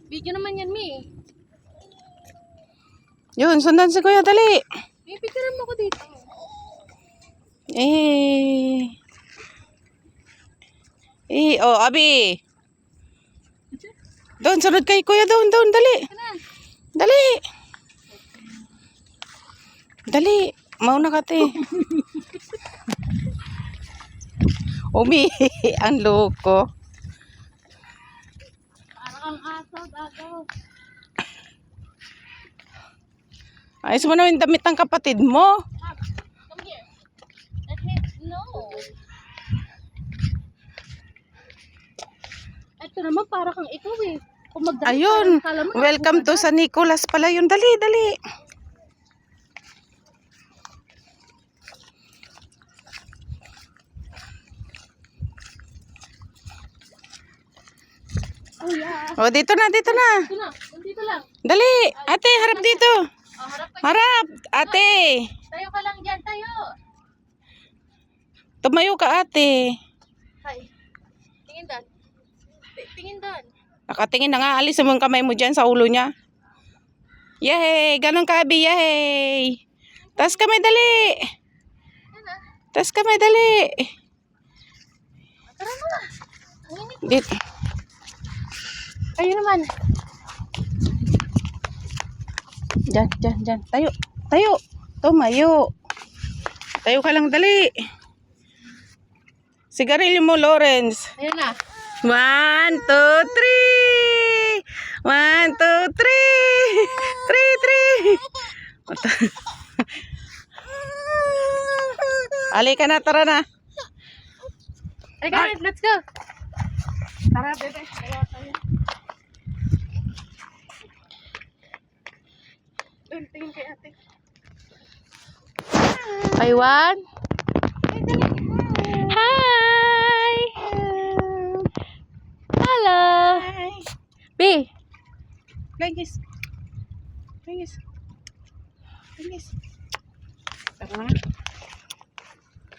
Video naman yan, Mi. Yun, sundan si Kuya, dali. Mi, picturean mo ko dito. Oh, Abi. Doon, sunod kay Kuya, doon, dali. Dali. Dali. Mauna ka, te. Umi, ang loko. Parang ang aso, gago. Ayos mo na yung damit ng kapatid mo. Come here. Let me know. Ito naman para kang ikaw eh. Kung magdala Ayun. ka, kala mo na Welcome to San Nicolas pala yun. Dali, dali. Oh yeah. Oh, dito na, dito na. Ito na, dito lang. Dali. Ate, harap dito. Oh, harap ka. Harap. Ate. Tayo ka lang dyan, tayo. Tumayo ka, ate. Hi. Tingin doon. Tingin doon. Nakatingin na nga. Alis mo yung kamay mo dyan sa ulo niya. Yay! Ganon ka, Abi. Yay! Tas kamay, dali. Tas kamay, dali. Tara na. Dito. Ayun naman. Dyan. Tayo. Tumayo. Tayo ka lang, dali. Sigarilyo mo, Lawrence. Ayun na. 1, 2, 3. 1, 2, 3. 3. Halika na, tara na. Ay, guys, let's go. Tara, bebe. Tara, tayo. Tingin kay ate. Taiwan. Hi. Hello. B. Lagis. Tara na.